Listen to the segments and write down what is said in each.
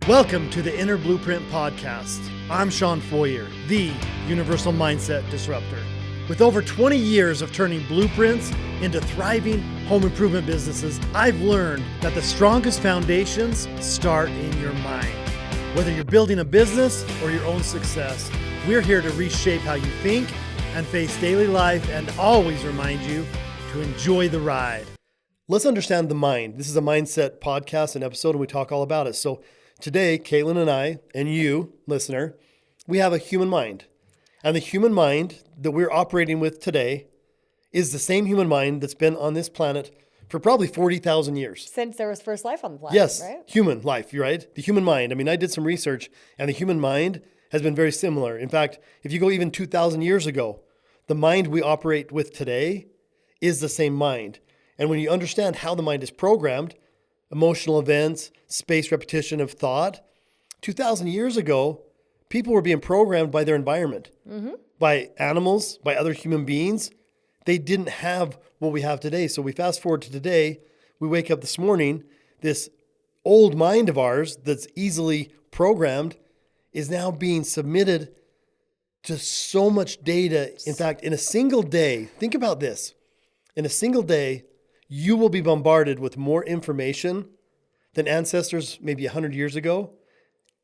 Welcome to the Inner Blueprint Podcast. I'm Sean Foyer, the Universal Mindset Disruptor. With over 20 years of turning blueprints into thriving home improvement businesses, I've learned that the strongest foundations start in your mind. Whether you're building a business or your own success, we're here to reshape how you think and face daily life and always remind you to enjoy the ride. Let's understand the mind. This is a mindset podcast and episode, and we talk all about it. So today, Caitlin and I, and you, listener, we have a human mind. And the human mind that we're operating with today is the same human mind that's been on this planet for probably 40,000 years. Since there was first life on the planet, yes, right? Human life, you're right? The human mind. I mean, I did some research, and the human mind has been very similar. In fact, if you go even 2,000 years ago, the mind we operate with today is the same mind. And when you understand how the mind is programmed, emotional events, spaced repetition of thought, 2,000 years ago, people were being programmed by their environment, by animals, by other human beings. They didn't have what we have today. So we fast forward to today, we wake up this morning, this old mind of ours that's easily programmed is now being submitted to so much data. In fact, in a single day, think about this. In a single day, you will be bombarded with more information than ancestors maybe 100 years ago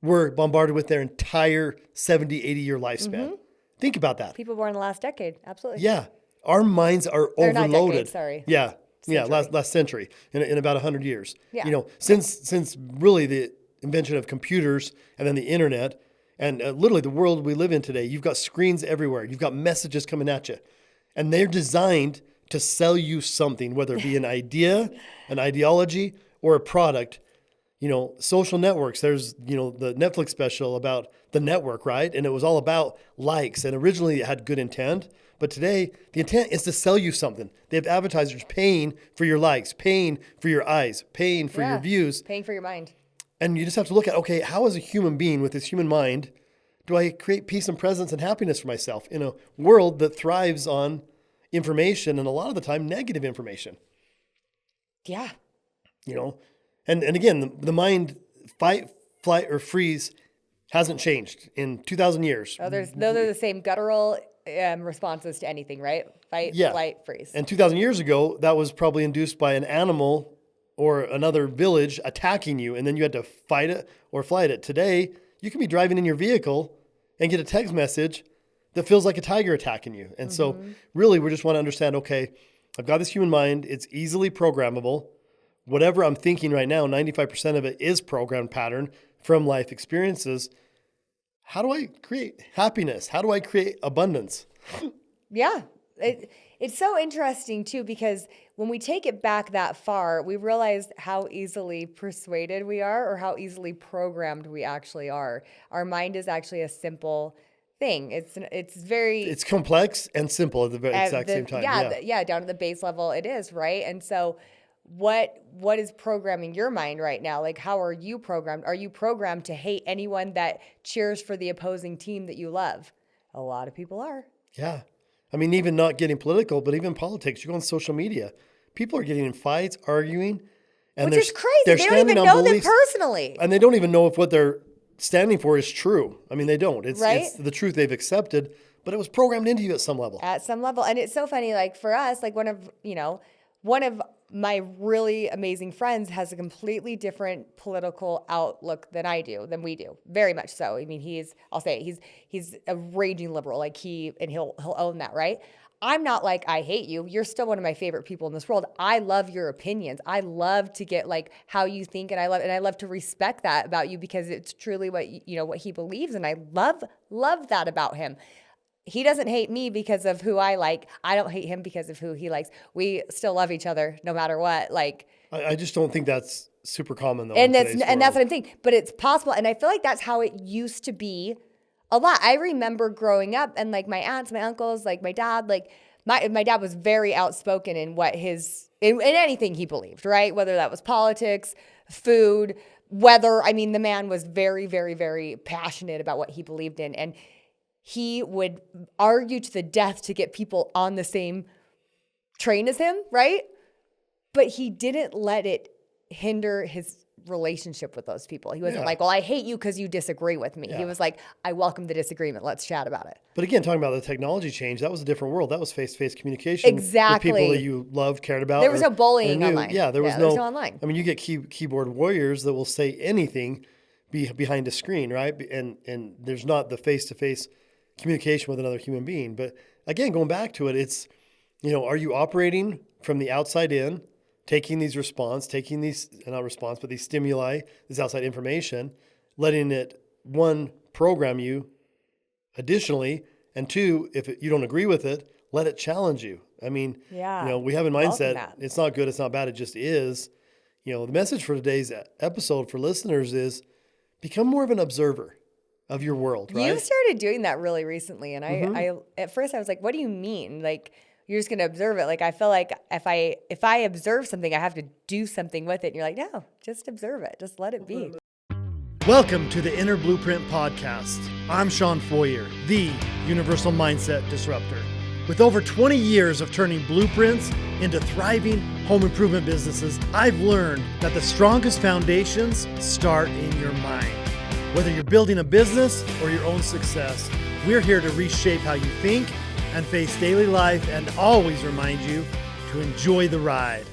were bombarded with their entire 70, 80-year lifespan. Think about that. People born in the last decade, absolutely. Yeah. Our minds are Or not overloaded. decade, sorry. Yeah. Yeah, Century. last century, in about 100 years. Yeah. You know, since really the invention of computers and then the internet and literally the world we live in today, you've got screens everywhere. You've got messages coming at you. And they're designed to sell you something, whether it be an idea, an ideology, or a product. You know, social networks, there's, the Netflix special about the network, right? And it was all about likes. And originally it had good intent. But today, the intent is to sell you something. They have advertisers paying for your likes, paying for your eyes, paying for your views. Paying for your mind. And you just have to look at, okay, how as a human being with this human mind, do I create peace and presence and happiness for myself in a world that thrives on information and a lot of the time negative information? Yeah. And again, the mind, fight, flight, or freeze hasn't changed in 2,000 years. Oh, those are the same guttural responses to anything, right? Fight, flight, freeze. And 2,000 years ago, that was probably induced by an animal or another village attacking you, and then you had to fight it or flight it. Today, you can be driving in your vehicle and get a text message that feels like a tiger attacking you. And so really, we just want to understand, okay, I've got this human mind. It's easily programmable. Whatever I'm thinking right now, 95% of it is programmed pattern from life experiences. How do I create happiness? How do I create abundance? Yeah. It's so interesting too, because when we take it back that far, we realize how easily persuaded we are or how easily programmed we actually are. Our mind is actually a simple thing. It's complex and simple at the very exact same time. Down to the base level it is, right? And so what is programming your mind right now? Like, how are you programmed? Are you programmed to hate anyone that cheers for the opposing team that you love? A lot of people are. Yeah. I mean, even not getting political, but even politics, you go on social media, people are getting in fights, arguing. And which is crazy. They don't even know them personally. And they don't even know if what they're standing for is true. I mean, they don't. It's the truth they've accepted, but it was programmed into you at some level. At some level. And it's so funny, like for us, like one of my really amazing friends has a completely different political outlook than we do. Very much so. I mean, he's a raging liberal, like he'll own that, right? I'm not like, I hate you. You're still one of my favorite people in this world. I love your opinions. I love to get like how you think, and I love to respect that about you because it's truly what he believes, and I love that about him. He doesn't hate me because of who I like. I don't hate him because of who he likes. We still love each other no matter what. Like, I just don't think that's super common though. And that's what I'm thinking. But it's possible, and I feel like that's how it used to be a lot. I remember growing up, and like my aunts, my uncles, like my dad, like my dad was very outspoken in what in anything he believed, right? Whether that was politics, food, weather. I mean, the man was very, very, very passionate about what he believed in, and he would argue to the death to get people on the same train as him, right? But he didn't let it hinder his relationship with those people. He wasn't Yeah. like, well, I hate you because you disagree with me. Yeah. He was like, I welcome the disagreement. Let's chat about it. But again, talking about the technology change, that was a different world. That was face-to-face communication with Exactly. people that you loved, cared about. There was no bullying knew. online. Yeah, there was there's no online. I mean, you get keyboard warriors that will say anything behind a screen, right? And there's not the face-to-face communication with another human being. But again, going back to it, it's, are you operating from the outside in, taking these not response, but these stimuli, this outside information, letting it, one, program you additionally, and two, if you don't agree with it, let it challenge you. I mean, Yeah. we have a Welcome mindset, that. it's not good, it's not bad, it just is. The message for today's episode for listeners is become more of an observer of your world, right? You started doing that really recently. And I at first I was like, what do you mean? Like, you're just going to observe it. Like, I feel like if I observe something, I have to do something with it. And you're like, no, just observe it. Just let it be. Welcome to the Inner Blueprint Podcast. I'm Sean Foyer, the Universal Mindset Disruptor. With over 20 years of turning blueprints into thriving home improvement businesses, I've learned that the strongest foundations start in your mind. Whether you're building a business or your own success, we're here to reshape how you think and face daily life and always remind you to enjoy the ride.